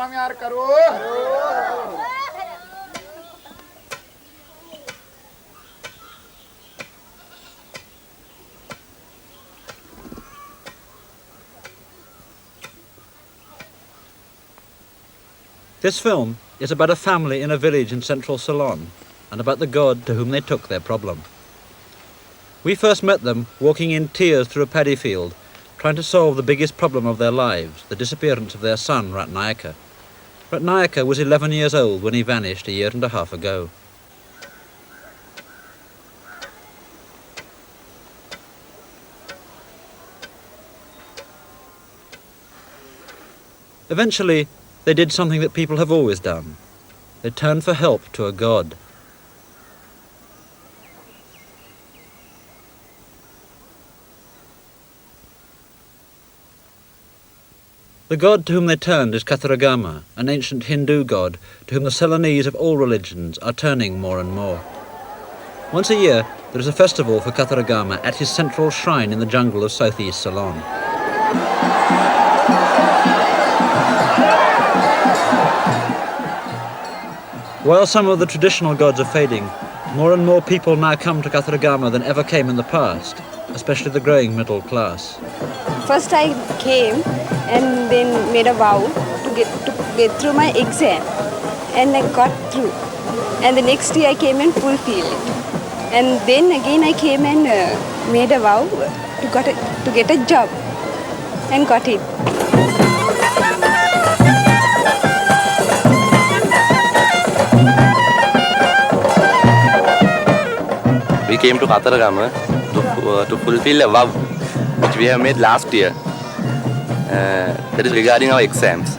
काम यार करो। This film is about a family in a village in central Ceylon and about the god to whom they took their problem. We first met them walking in tears through a paddy field, trying to solve the biggest problem of their lives, the disappearance of their son, Ratnayaka. Ratnayaka was 11 years old when he vanished a year and a half ago. Eventually, they did something that people have always done. They turned for help to a god. The god to whom they turned is Kataragama, an ancient Hindu god to whom the Ceylonese of all religions are turning more and more. Once a year, there is a festival for Kataragama at his central shrine in the jungle of southeast Ceylon. While some of the traditional gods are fading, more and more people now come to Kataragama than ever came in the past, especially the growing middle class. First I came and then made a vow to get through my exam, and I got through. And the next year I came and fulfilled it. And then again I came and made a vow to get a job, and got it. We came to Kataragama to fulfill a vow which we have made last year. That is regarding our exams.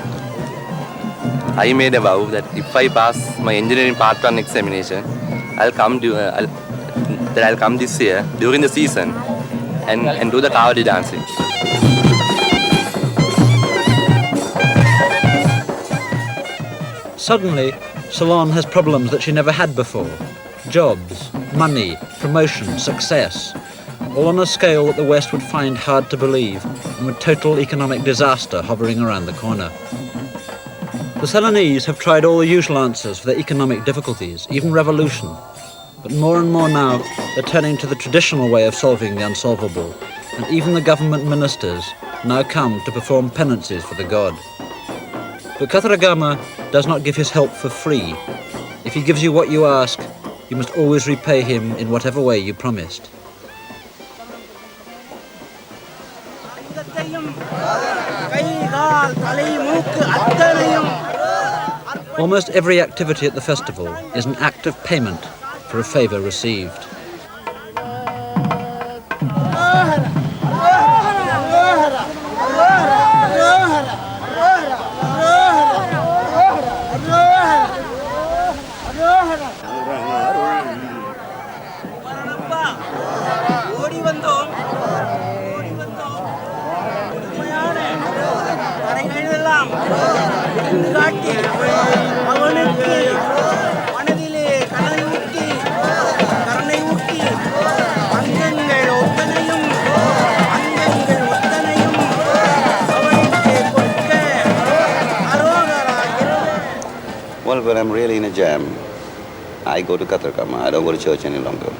I made a vow that if I pass my engineering part 1 examination, I'll come this year during the season and do the kavadi dancing. Suddenly, Ceylon has problems that she never had before. Jobs, money, promotion, success, all on a scale that the West would find hard to believe, and with total economic disaster hovering around the corner. The Ceylonese have tried all the usual answers for their economic difficulties, even revolution. But more and more now, they're turning to the traditional way of solving the unsolvable, and even the government ministers now come to perform penances for the god. But Kataragama does not give his help for free. If he gives you what you ask, you must always repay him in whatever way you promised. Almost every activity at the festival is an act of payment for a favour received. Well, when I'm really in a jam, I go to Kataragama. I don't go to church any longer.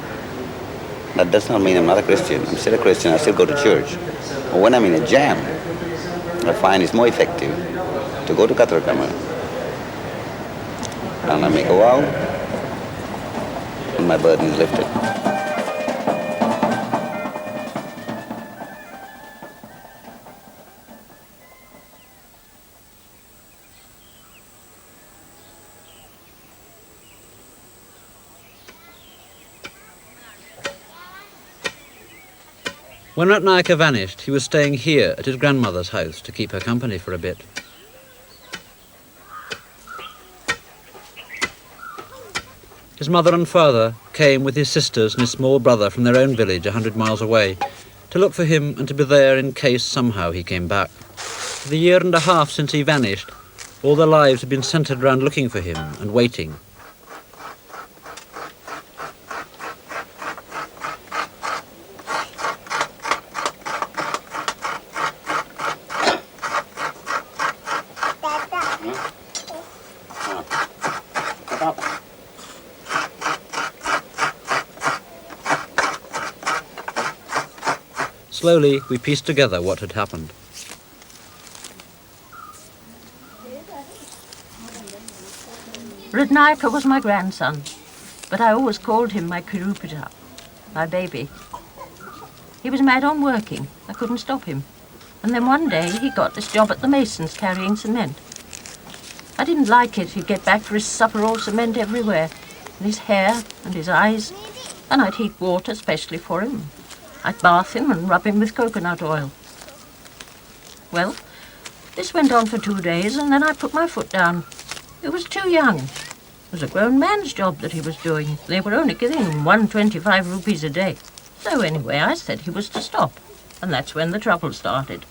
That does not mean I'm not a Christian. I'm still a Christian. I still go to church. But when I'm in a jam, I find it's more effective to go to Kataragama and I make a vow and my burden is lifted. When Ratnayaka vanished, he was staying here at his grandmother's house to keep her company for a bit. His mother and father came with his sisters and his small brother from their own village 100 miles away to look for him and to be there in case somehow he came back. For the year and a half since he vanished, all their lives had been centred around looking for him and waiting. Slowly, we pieced together what had happened. Radnaika was my grandson, but I always called him my Kirupita, my baby. He was mad on working. I couldn't stop him. And then one day he got this job at the masons carrying cement. I didn't like it. He'd get back for his supper all cement everywhere, in his hair and his eyes, and I'd heat water specially for him. I'd bath him and rub him with coconut oil. Well, this went on for 2 days, and then I put my foot down. It was too young. It was a grown man's job that he was doing. They were only giving him 125 rupees a day. So anyway, I said he was to stop, and that's when the trouble started.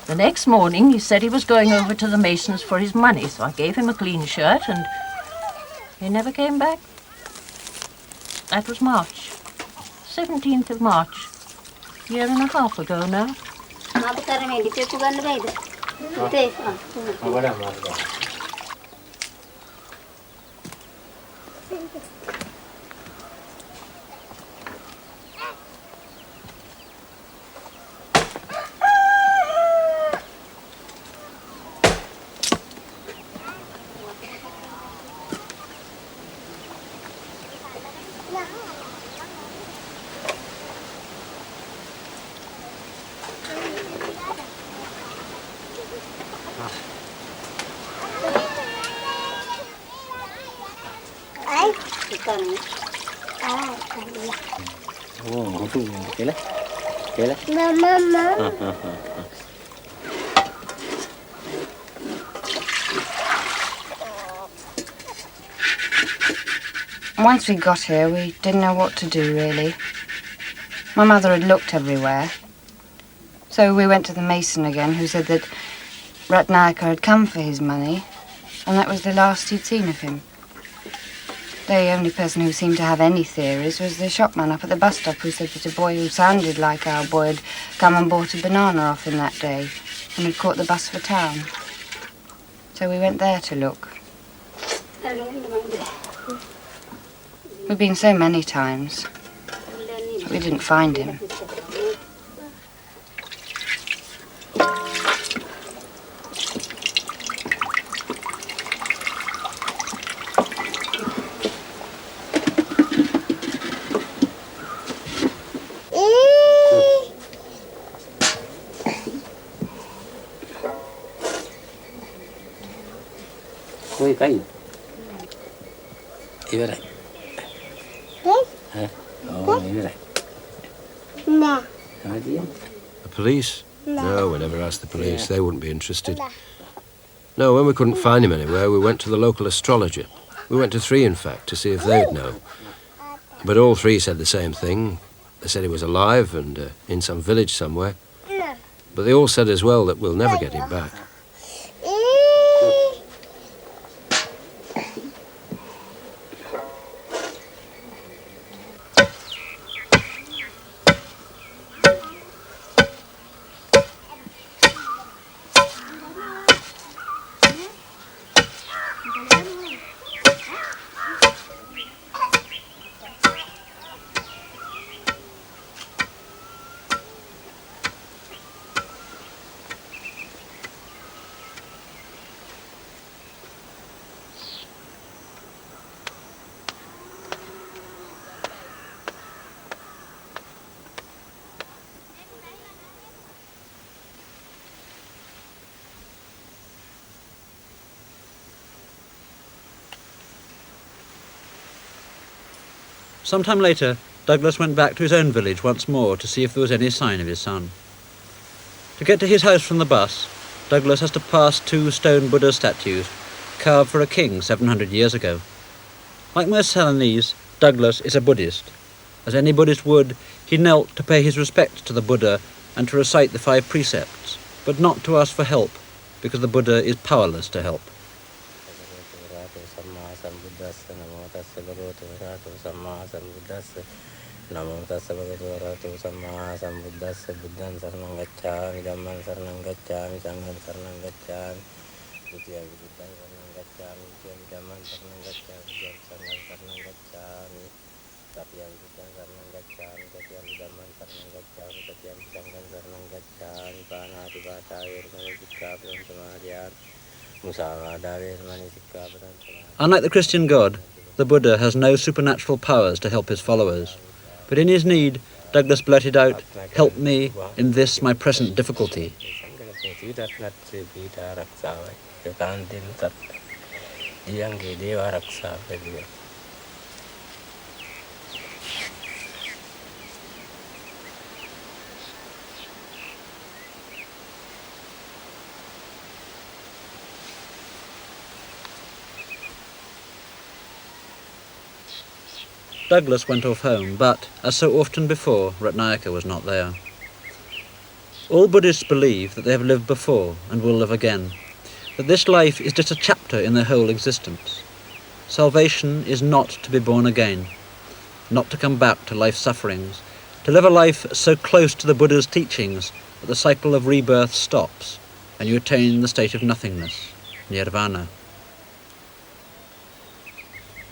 The next morning, he said he was going over to the masons for his money, so I gave him a clean shirt, and he never came back. That was March, 17th of March, a year and a half ago now. Once we got here, we didn't know what to do, really. My mother had looked everywhere. So we went to the mason again, who said that Ratnayaka had come for his money, and that was the last he'd seen of him. The only person who seemed to have any theories was the shopman up at the bus stop, who said that a boy who sounded like our boy had come and bought a banana off him that day and had caught the bus for town. So we went there to look. We've been so many times, but we didn't find him. The police? No, we never asked the police. They wouldn't be interested. No, when we couldn't find him anywhere, we went to the local astrologer. We went to 3, in fact, to see if they'd know. But all 3 said the same thing. They said he was alive and in some village somewhere. But they all said as well that we'll never get him back. Sometime later, Douglas went back to his own village once more to see if there was any sign of his son. To get to his house from the bus, Douglas has to pass 2 stone Buddha statues carved for a king 700 years ago. Like most Ceylonese, Douglas is a Buddhist. As any Buddhist would, he knelt to pay his respects to the Buddha and to recite the 5 precepts, but not to ask for help, because the Buddha is powerless to help. Namo tassa bhagavato arahato samma sambuddhassa buddhan saranam gacchami dhamman saranam gacchami sangham saranam gacchami dutiyampi buddhan saranam gacchami dutiyampi dhamman saranam gacchami tritiyampi sangham saranam gacchami Tatian Buddhan Saranam Gacchami, Tatian Dhamman Saranam Gacchami, Tatian Sanghan Saranam Gacchami, Panati Vata Veramani Sikkhapadam Samadhiyami, Musavada Veramani Sikkhapadam Samadhiyami. Unlike the Christian God, the Buddha has no supernatural powers to help his followers. But in his need, Douglas blurted out, "Help me in this my present difficulty." Douglas went off home, but, as so often before, Ratnayaka was not there. All Buddhists believe that they have lived before and will live again, that this life is just a chapter in their whole existence. Salvation is not to be born again, not to come back to life's sufferings, to live a life so close to the Buddha's teachings that the cycle of rebirth stops and you attain the state of nothingness, nirvana.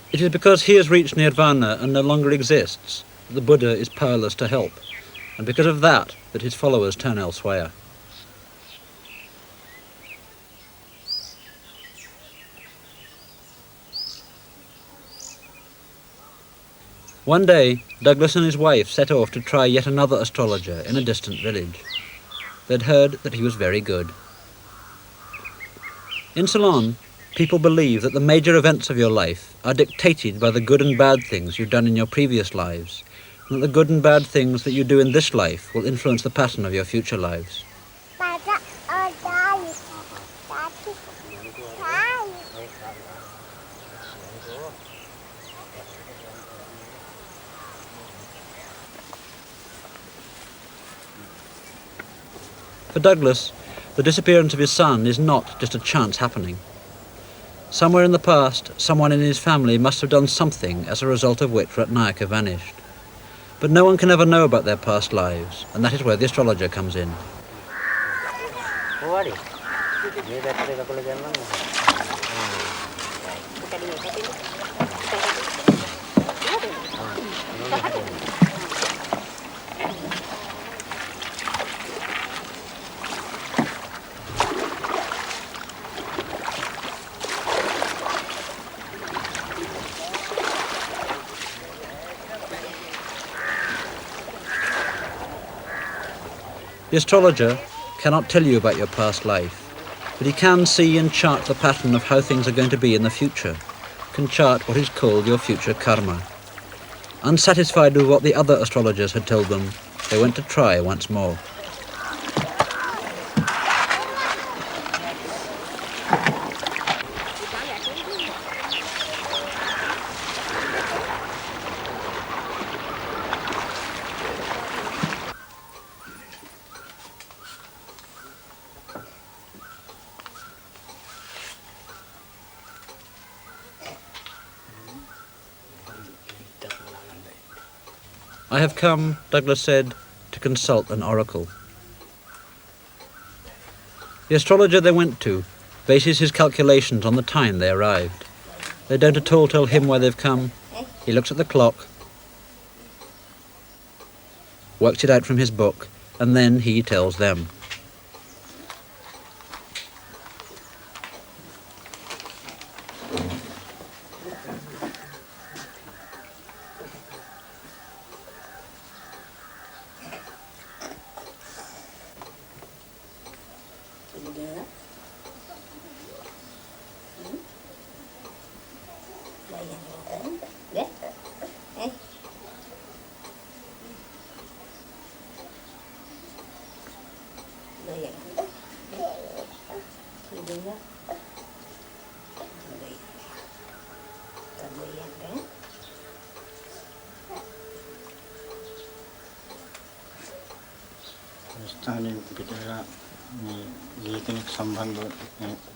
It is because he has reached nirvana and no longer exists that the Buddha is powerless to help, and because of that his followers turn elsewhere. One day, Douglas and his wife set off to try yet another astrologer in a distant village. They'd heard that he was very good. In Ceylon, people believe that the major events of your life are dictated by the good and bad things you've done in your previous lives, and that the good and bad things that you do in this life will influence the pattern of your future lives. For Douglas, the disappearance of his son is not just a chance happening. Somewhere in the past, someone in his family must have done something as a result of which Ratnayaka vanished. But no one can ever know about their past lives, and that is where the astrologer comes in. The astrologer cannot tell you about your past life, but he can see and chart the pattern of how things are going to be in the future, can chart what is called your future karma. Unsatisfied with what the other astrologers had told them, they went to try once more. "I have come," Douglas said, "to consult an oracle." The astrologer they went to bases his calculations on the time they arrived. They don't at all tell him why they've come. He looks at the clock, works it out from his book, and then he tells them.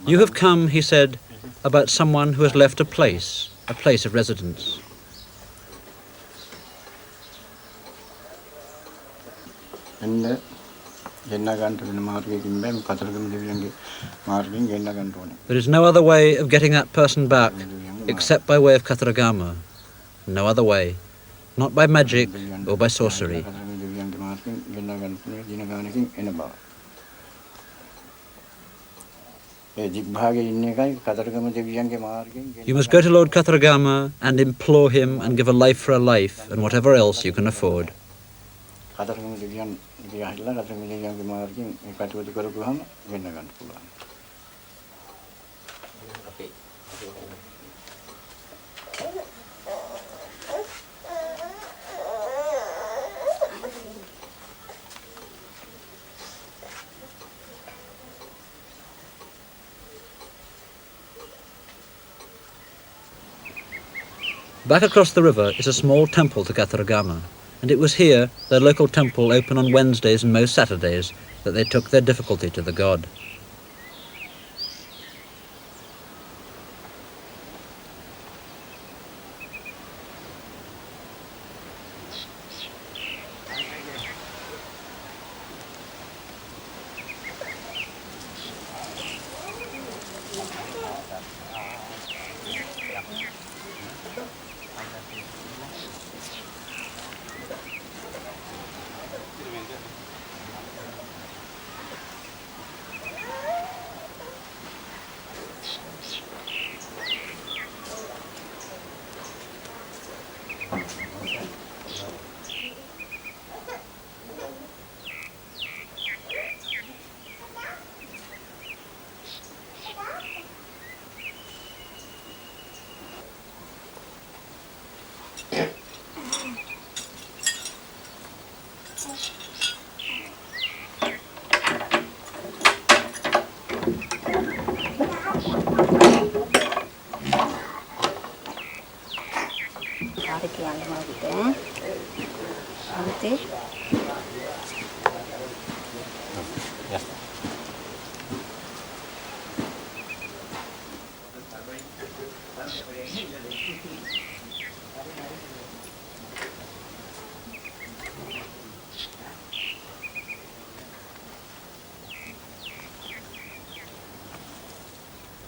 "You have come," he said, "about someone who has left a place of residence." There is no other way of getting that person back except by way of Kataragama. No other way. not by magic or by sorcery. You must go to Lord Kataragama and implore him and give a life for a life and whatever else you can afford. Back across the river is a small temple to Kataragama, and it was here, their local temple open on Wednesdays and most Saturdays, that they took their difficulty to the god.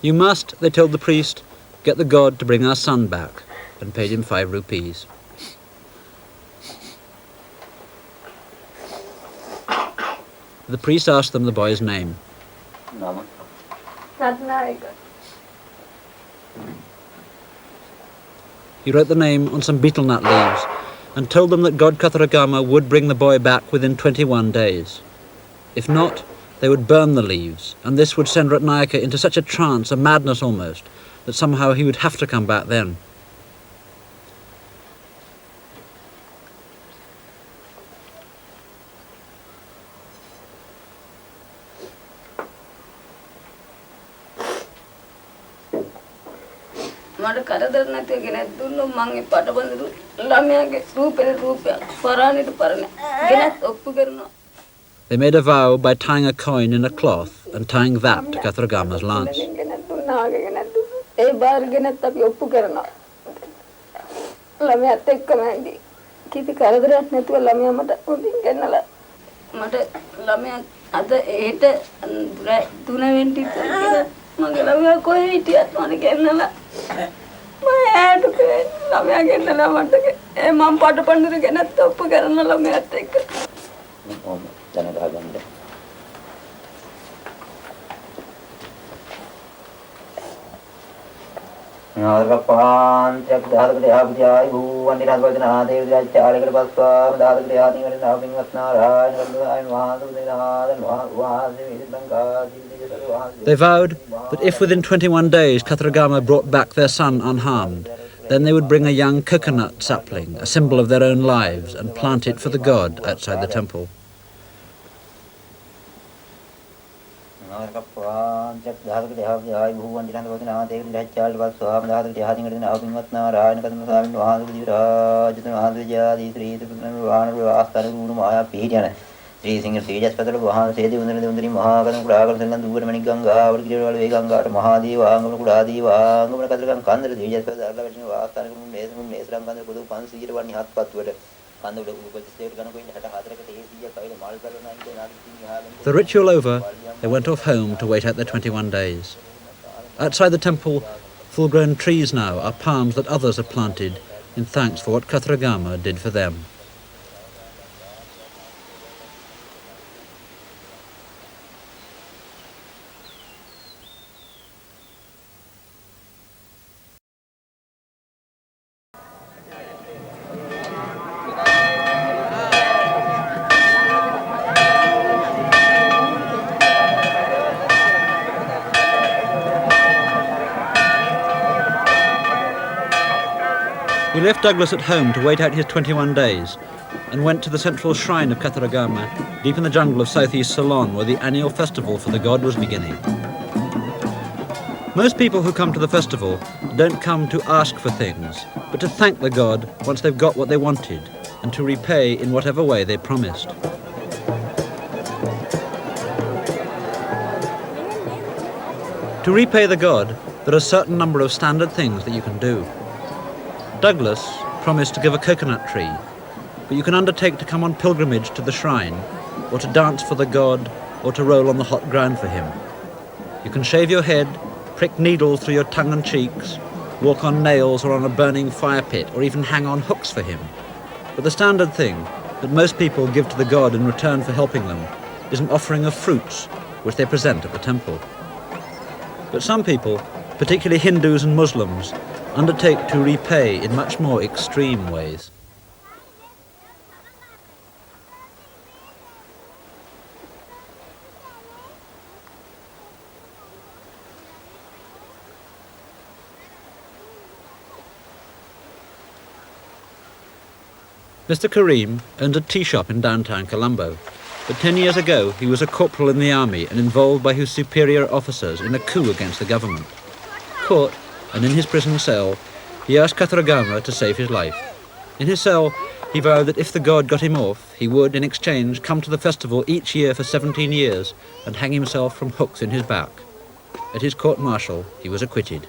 You must, they told the priest, get the god to bring our son back, and paid him 5 rupees. The priest asked them the boy's name. He wrote the name on some betel nut leaves and told them that God Kataragama would bring the boy back within 21 days. If not, they would burn the leaves, and this would send Ratnayaka into such a trance, a madness almost, that somehow he would have to come back then. මට කරදර නැති ගෙනත් දුන්නොත් මං ඒ පටබඳු ළමයාගේ රූපේ පරාණිට පරණ ගෙනත් ඔප්පු කරනවා. They made a vow by tying a coin in a cloth and tying that to Kataragama's lance. ඒ බාර ගෙනත් අපි ඔප්පු කරනවා. ළමයාත් එක්කම ඇඳි. කිසි කරදරයක් නැතුව ළමයා මට හොඳින් ගෙන්නලා මට ළමයා අද ඒට 3 වෙනි මගේ ළමයා කොහේ හිටියත් මට ගෙන්නලා මම ඇයට ළමයා ගෙන්නලා මට ඒ මම පටපඬුර ගෙනත් ඔප්පු කරන ළමයාත් එක්ක දැනගා ගන්න. නාගපාන්තයක් දහකට ආපුජායි භූවන්ති රාජවදනා දේව දිච්චාලයකට පස්වා දහකට ආදීවල නාපින්වත් නාරායන වන්දනායන් වහන්සේ They vowed that if within 21 days Kataragama brought back their son unharmed, then they would bring a young coconut sapling, a symbol of their own lives, and plant it for the god outside the temple. Sri Singer Tejas Patal Vahan Sedi Undri Mahakam Kuragan and Duran Ganga, Ganga, Mahadeva, Kuradiva, Katakan Kandra, Tejas Patal, Mesram, Mesram, and the Kudu Pansi, one hat patward. The ritual over, they went off home to wait out their 21 days. Outside the temple, full-grown trees now are palms that others have planted, in thanks for what Kataragama did for them. We left Douglas at home to wait out his 21 days and went to the central shrine of Kataragama, deep in the jungle of southeast Ceylon, where the annual festival for the god was beginning. Most people who come to the festival don't come to ask for things, but to thank the god once they've got what they wanted, and to repay in whatever way they promised. To repay the god, there are a certain number of standard things that you can do. Douglas promised to give a coconut tree, but you can undertake to come on pilgrimage to the shrine, or to dance for the god, or to roll on the hot ground for him. You can shave your head, prick needles through your tongue and cheeks, walk on nails or on a burning fire pit, or even hang on hooks for him. But the standard thing that most people give to the god in return for helping them is an offering of fruits, which they present at the temple. But some people, particularly Hindus and Muslims, undertake to repay in much more extreme ways. Mr. Karim owns a tea shop in downtown Colombo, but 10 years ago he was a corporal in the army and involved by his superior officers in a coup against the government. Caught, and in his prison cell, he asked Kataragama to save his life. In his cell, he vowed that if the god got him off, he would, in exchange, come to the festival each year for 17 years and hang himself from hooks in his back. At his court-martial, he was acquitted.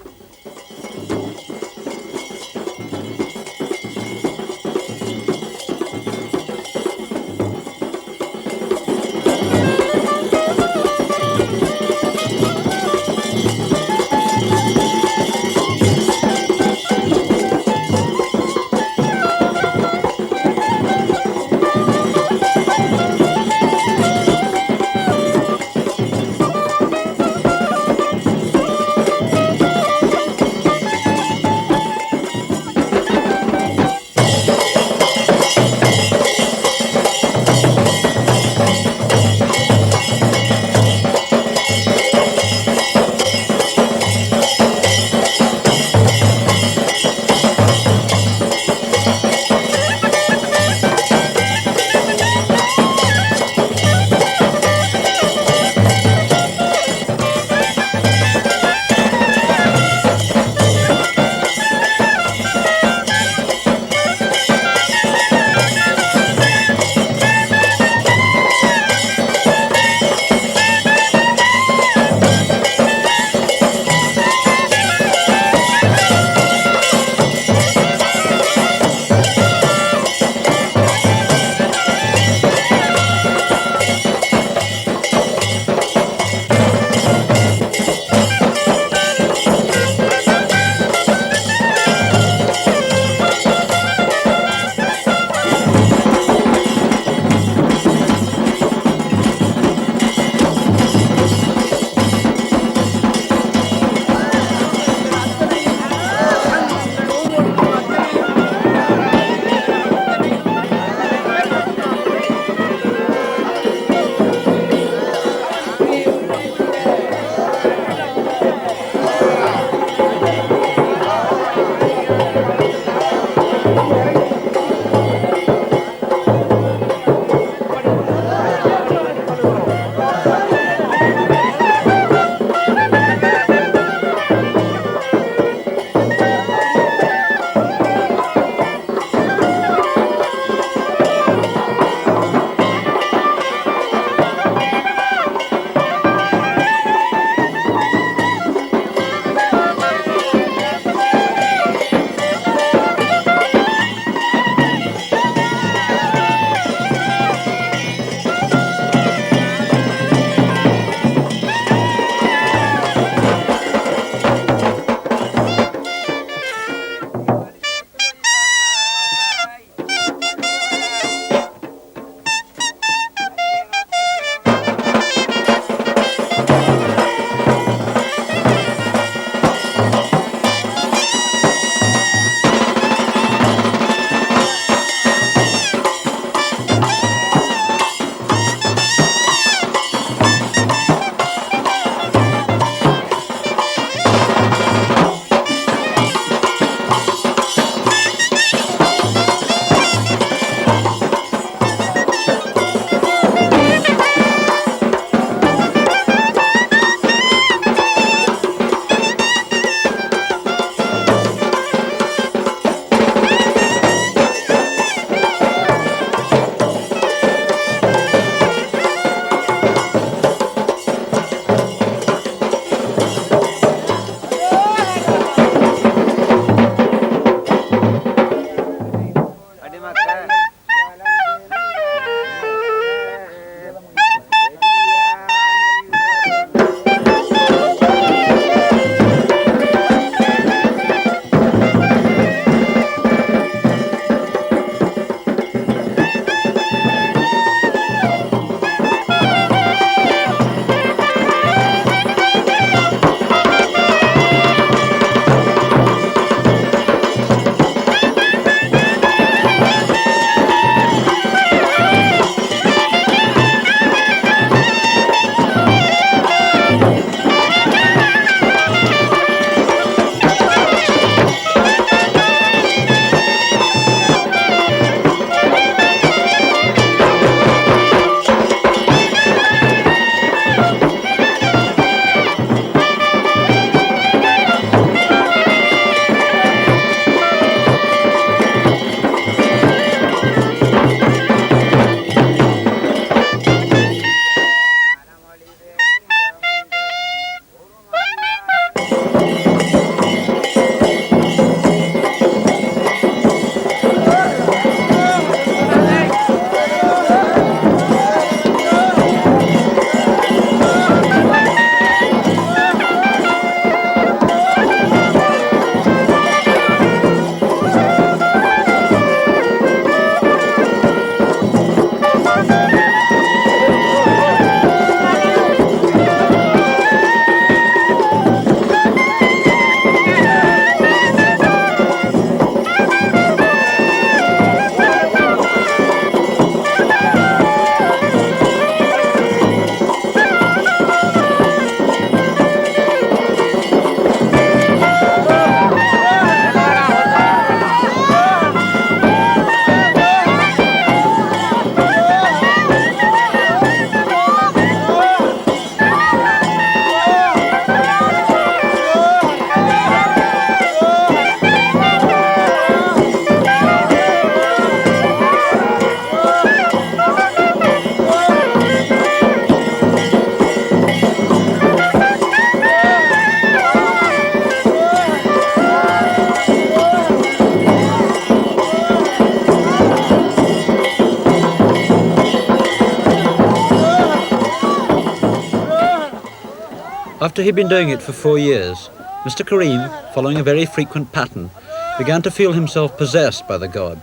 After he'd been doing it for 4 years, Mr. Karim, following a very frequent pattern, began to feel himself possessed by the god,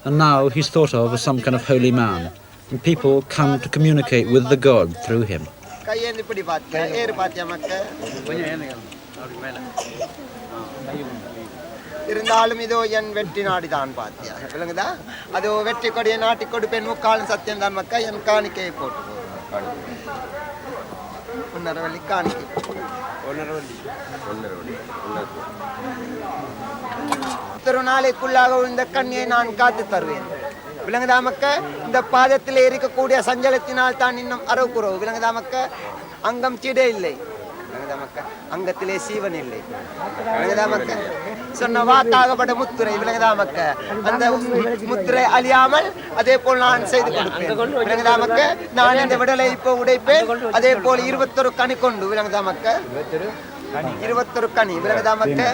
and now he's thought of as some kind of holy man, and people come to communicate with the god through him. இருந்தாலும் இதோ என் வெற்றி நாடிதான் பாத்தியா விளங்குதா அதோ வெற்றி கொடியை நாட்டி கொடுப்பேன் முக்காலும் சத்தியம் தான் மக்கா என் காணிக்கையை போட்டு ஒன்னரை வள்ளி காணிக்கை ஒரு நாளைக்குள்ளாக இந்த கண்ணியை நான் காத்து தருவேன் விளங்குதா மக்கா இந்த பாதத்தில் இருக்கக்கூடிய சஞ்சலத்தினால் தான் இன்னும் அரவுக்குறவு விளங்குதா மக்கா அங்கம் சிடை இல்லை அங்கத்திலே சீவன் இல்லை விளங்குதா மக்கா சொன்ன வாக்காகப்பட்ட முத்துரை விளங்குதா மக்கா அந்த முத்துரை அழியாமல் அதே போல் நான் செய்து கொடுப்பேன் விளங்குதா மக்கா நான் இந்த விடலை இப்போ உடைப்பேன் அதே போல் 21 கனி கொண்டு விளங்குதா மக்கா 21 கனி விளங்குதா மக்கா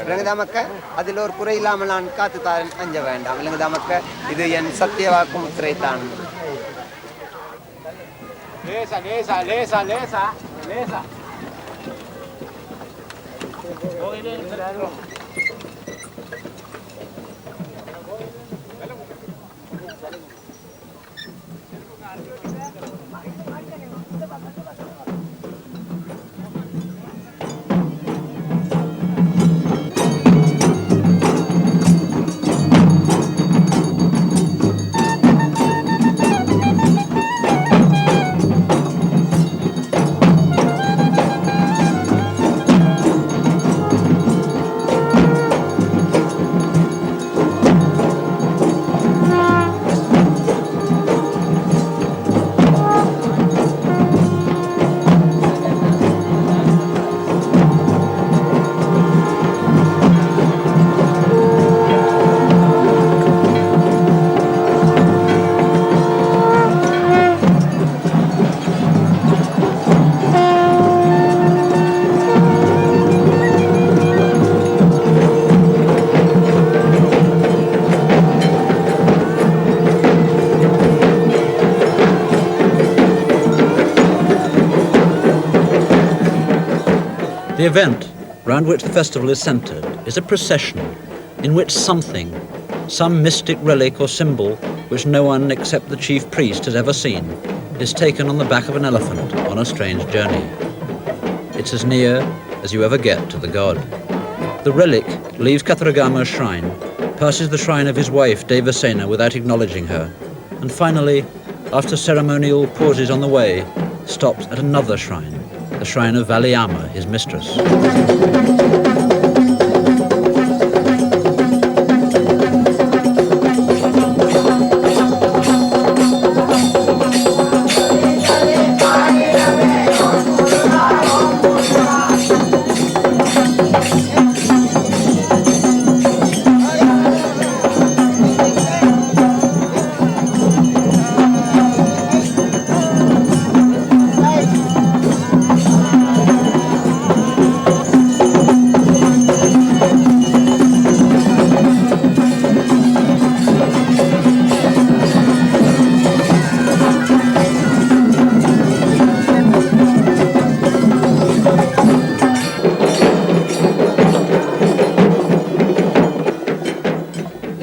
விளங்குதா மக்கா அதில் ஒரு குறை இல்லாமல் நான் காத்து தாரன் அஞ்ச வேண்டாம் விளங்குதா மக்கா இது என் சத்திய வாக்கு முத்திரை தான் லேசா லேசா லேசா லேசா லேசா The event round which the festival is centred is a procession in which something, some mystic relic or symbol which no one except the chief priest has ever seen, is taken on the back of an elephant on a strange journey. It's as near as you ever get to the god. The relic leaves Kataragama's shrine, passes the shrine of his wife Devasena without acknowledging her, and finally, after ceremonial pauses on the way, stops at another shrine, the shrine of Valiama, his mistress.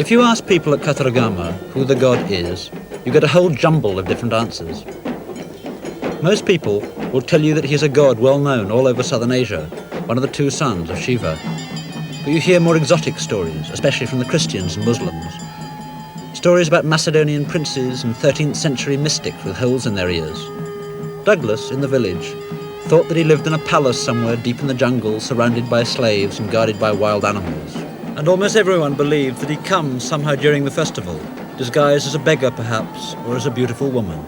If you ask people at Kataragama who the god is, you get a whole jumble of different answers. Most people will tell you that he is a god well known all over southern Asia, one of the two sons of Shiva. But you hear more exotic stories, especially from the Christians and Muslims. Stories about Macedonian princes and 13th century mystics with holes in their ears. Douglas, in the village, thought that he lived in a palace somewhere deep in the jungle, surrounded by slaves and guarded by wild animals. And almost everyone believed that he comes somehow during the festival, disguised as a beggar perhaps, or as a beautiful woman.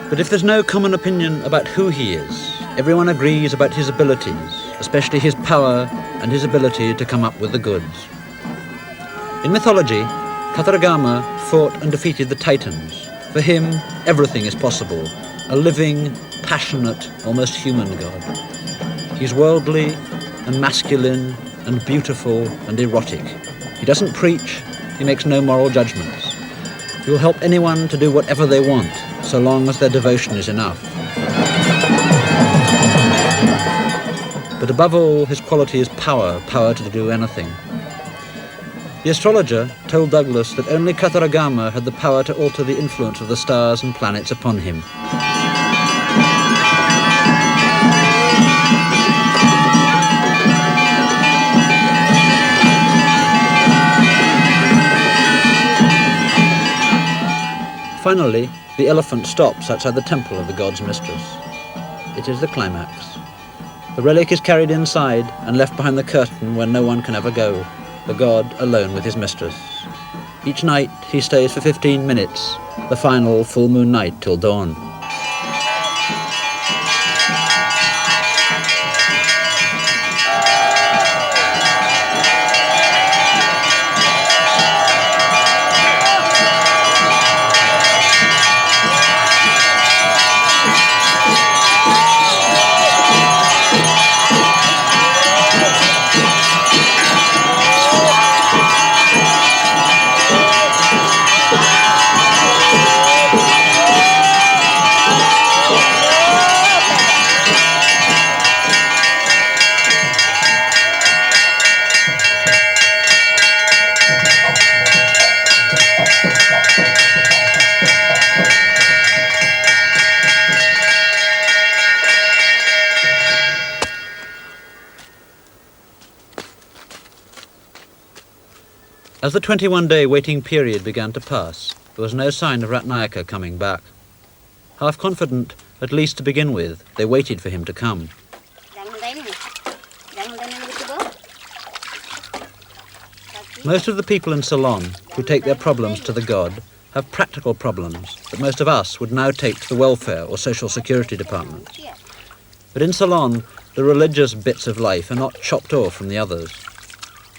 But if there's no common opinion about who he is, everyone agrees about his abilities, especially his power and his ability to come up with the goods. In mythology, Kataragama fought and defeated the Titans, For him, everything is possible. A living, passionate, almost human God. He's worldly and masculine and beautiful and erotic. He doesn't preach, he makes no moral judgments. He will help anyone to do whatever they want, so long as their devotion is enough. But above all, his quality is power to do anything. The astrologer told Douglas that only Kataragama had the power to alter the influence of the stars and planets upon him. Finally, the elephant stops outside the temple of the god's mistress. It is the climax. The relic is carried inside and left behind the curtain where no one can ever go, the god alone with his mistress. Each night he stays for 15 minutes, the final full moon night till dawn. As the 21-day waiting period began to pass, there was no sign of Ratnayaka coming back. Half confident, at least to begin with, they waited for him to come. Most of the people in Ceylon who take their problems to the god have practical problems that most of us would now take to the welfare or social security department. But in Ceylon, the religious bits of life are not chopped off from the others.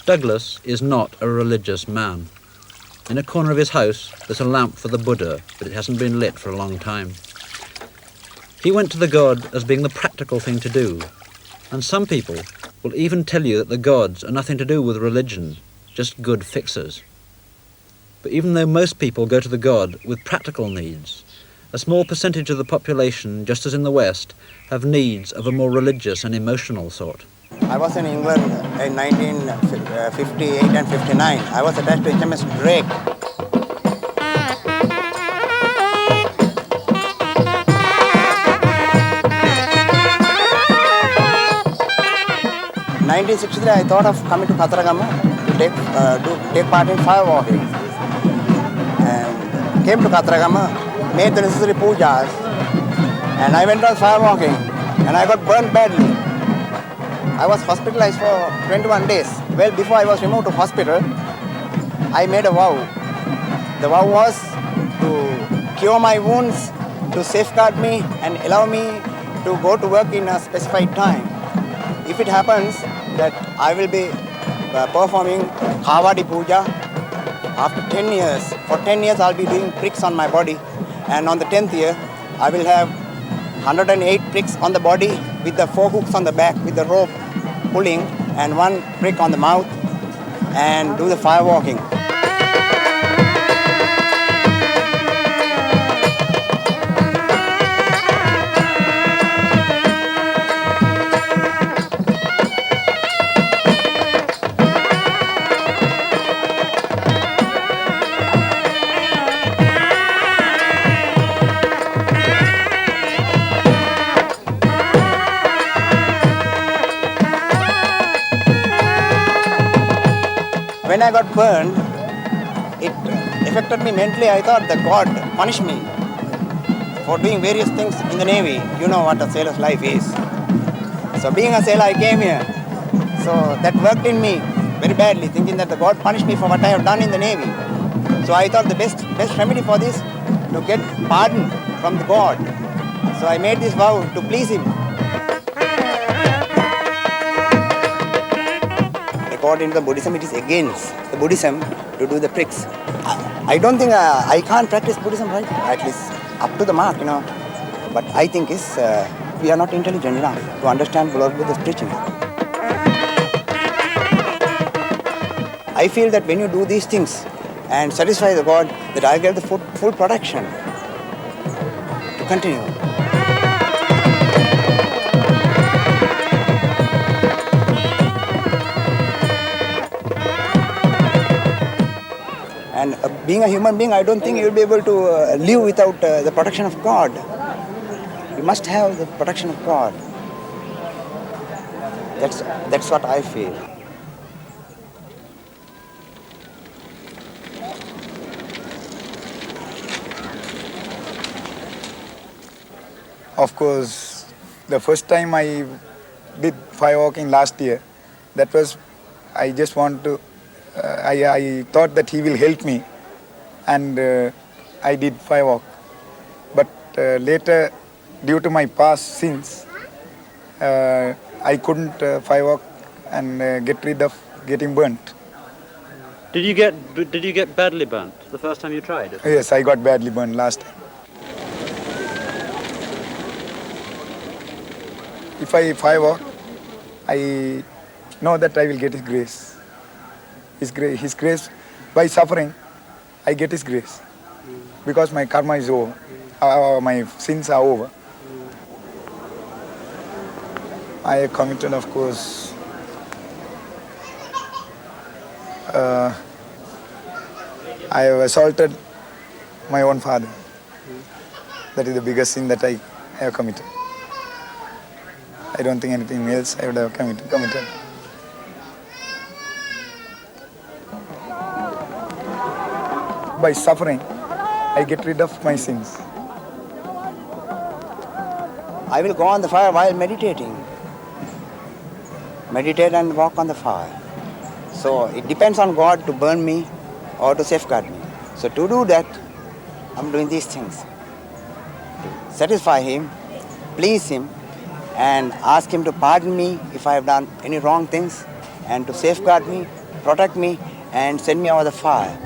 Douglas is not a religious man. In a corner of his house, there's a lamp for the Buddha, but it hasn't been lit for a long time. He went to the god as being the practical thing to do, and some people will even tell you that the gods are nothing to do with religion, just good fixers. But even though most people go to the god with practical needs, a small percentage of the population, just as in the West, have needs of a more religious and emotional sort. I was in England in 1958 and 59. I was attached to HMS Drake. In 1963, I thought of coming to Kataragama to take part in firewalking. And came to Kataragama, made the necessary pujas, and I went on firewalking, and I got burned badly. I was hospitalized for 21 days. Well, before I was removed to hospital, I made a vow. The vow was to cure my wounds, to safeguard me and allow me to go to work in a specified time. If it happens that I will be performing Kavadi Puja after 10 years, for 10 years I'll be doing pricks on my body, and on the 10th year I will have 108 pricks on the body with the 4 hooks on the back with the rope pulling and 1 prick on the mouth, and do the firewalking. When I got burned, it affected me mentally. I thought the God punished me for doing various things in the Navy. You know what a sailor's life is. So being a sailor, I came here. So that worked in me very badly, thinking that the God punished me for what I have done in the Navy. So I thought the best remedy for this, to get pardon from the God. So I made this vow to please him. according to the Buddhism, it is against the Buddhism to do the tricks. I don't think I can't practice Buddhism, right? At least up to the mark, But I think we are not intelligent enough to understand Lord Buddha's teaching. I feel that when you do these things and satisfy the God, that I get the full protection to continue. And being a human being, I don't think you'll be able to live without the protection of God. You must have the protection of God. That's what I feel. Of course, the first time I did firewalking last year, that was, I just want to, I thought that he will help me, and I did firewalk. But later, due to my past sins, I couldn't firewalk and get rid of getting burnt. Did you get badly burnt the first time you tried it? Yes, I got badly burnt last time. If I firewalk, I know that I will get His grace. His grace, by suffering, I get His grace. Because my karma is over, my sins are over. I have committed, of course, I have assaulted my own father. That is the biggest sin that I have committed. I don't think anything else I would have committed. By suffering, I get rid of my sins. I will go on the fire while meditating. Meditate and walk on the fire. So it depends on God to burn me or to safeguard me. So to do that, I'm doing these things. To satisfy Him, please Him, and ask Him to pardon me if I have done any wrong things, and to safeguard me, protect me, and send me over the fire.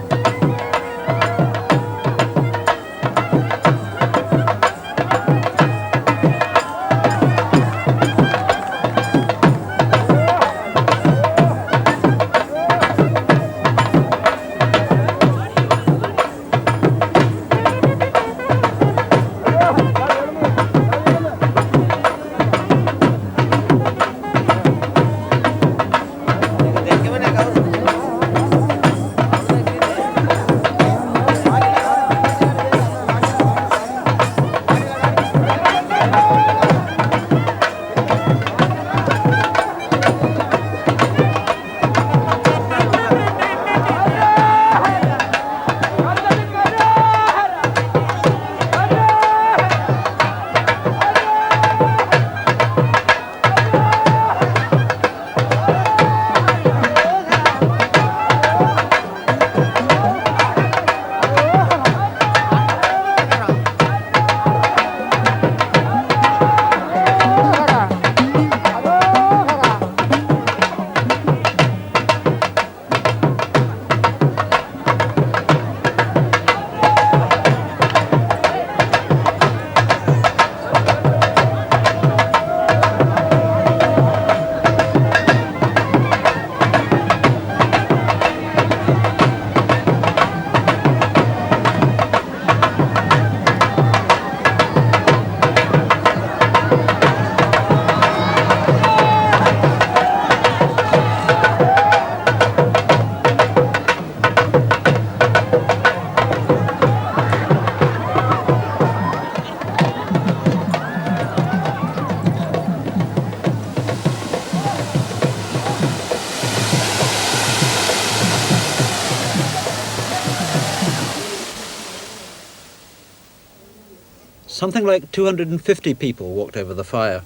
Something like 250 people walked over the fire.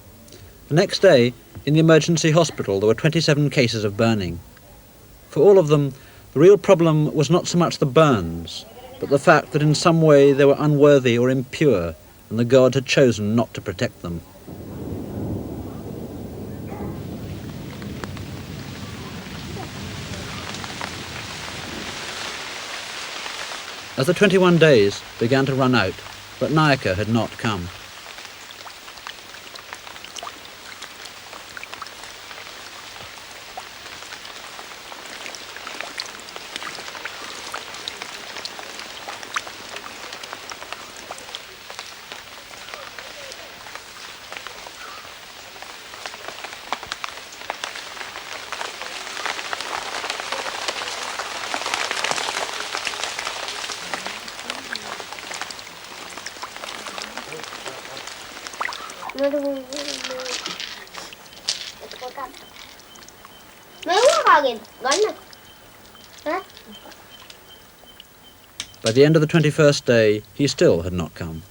The next day, in the emergency hospital, there were 27 cases of burning. For all of them, the real problem was not so much the burns, but the fact that in some way they were unworthy or impure, and the God had chosen not to protect them. As the 21 days began to run out, Ratnayaka had not come. By the end of the 21st day, he still had not come.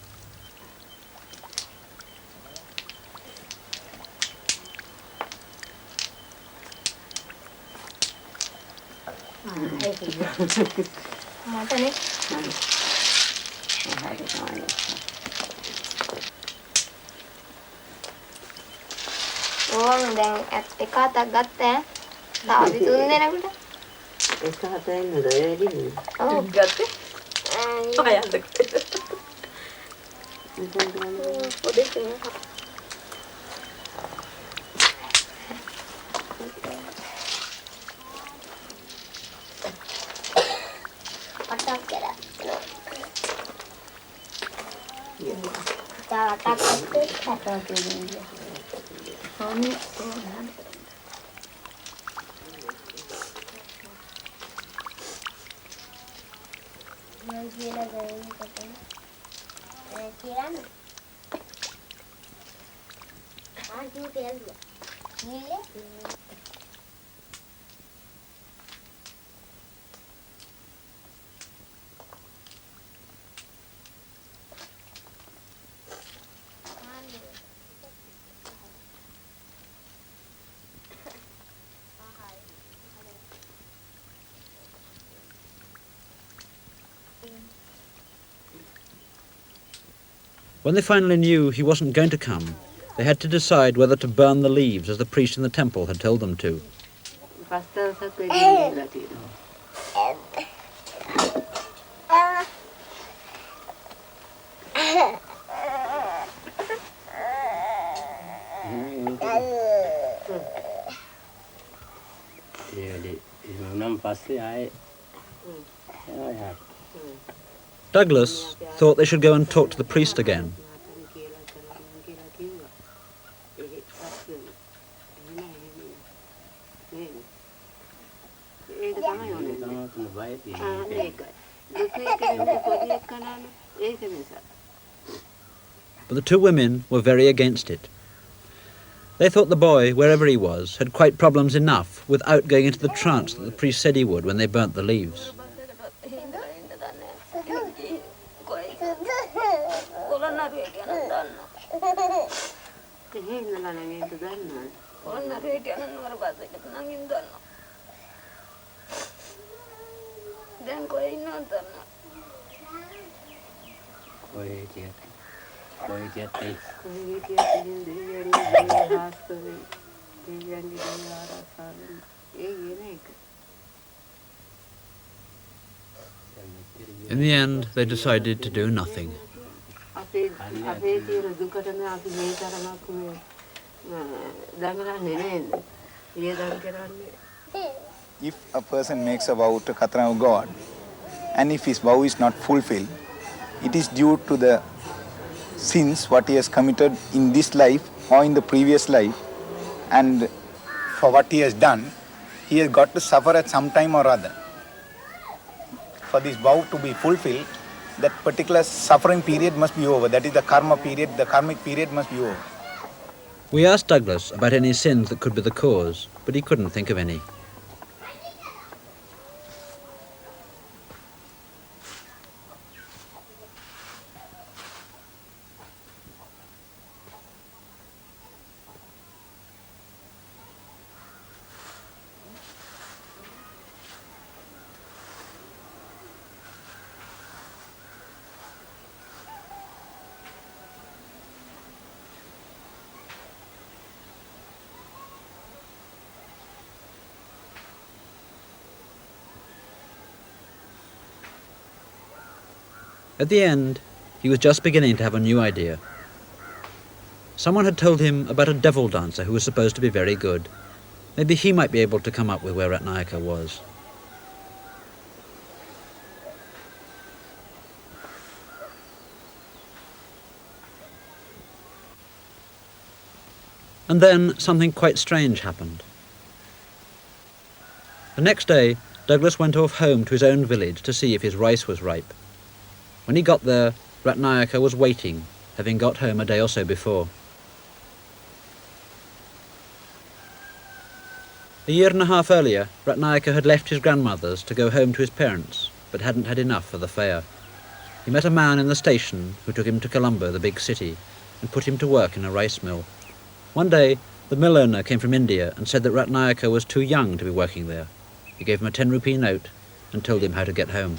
When they finally knew he wasn't going to come, they had to decide whether to burn the leaves as the priest in the temple had told them to. Douglas thought they should go and talk to the priest again. But the two women were very against it. They thought the boy, wherever he was, had quite problems enough without going into the trance that the priest said he would when they burnt the leaves. In the end, they decided to do nothing. If a person makes a vow to Kataragama God, and if his vow is not fulfilled, it is due to the sins what he has committed in this life or in the previous life, and for what he has done, he has got to suffer at some time or other. For this vow to be fulfilled, that particular suffering period must be over. That is the karma period, the karmic period must be over. We asked Douglas about any sins that could be the cause, but he couldn't think of any. At the end, he was just beginning to have a new idea. Someone had told him about a devil dancer who was supposed to be very good. Maybe he might be able to come up with where Ratnayaka was. And then something quite strange happened. The next day, Douglas went off home to his own village to see if his rice was ripe. When he got there, Ratnayaka was waiting, having got home a day or so before. A year and a half earlier, Ratnayaka had left his grandmother's to go home to his parents, but hadn't had enough for the fare. He met a man in the station who took him to Colombo, the big city, and put him to work in a rice mill. One day, the mill owner came from India and said that Ratnayaka was too young to be working there. He gave him a 10-rupee note and told him how to get home.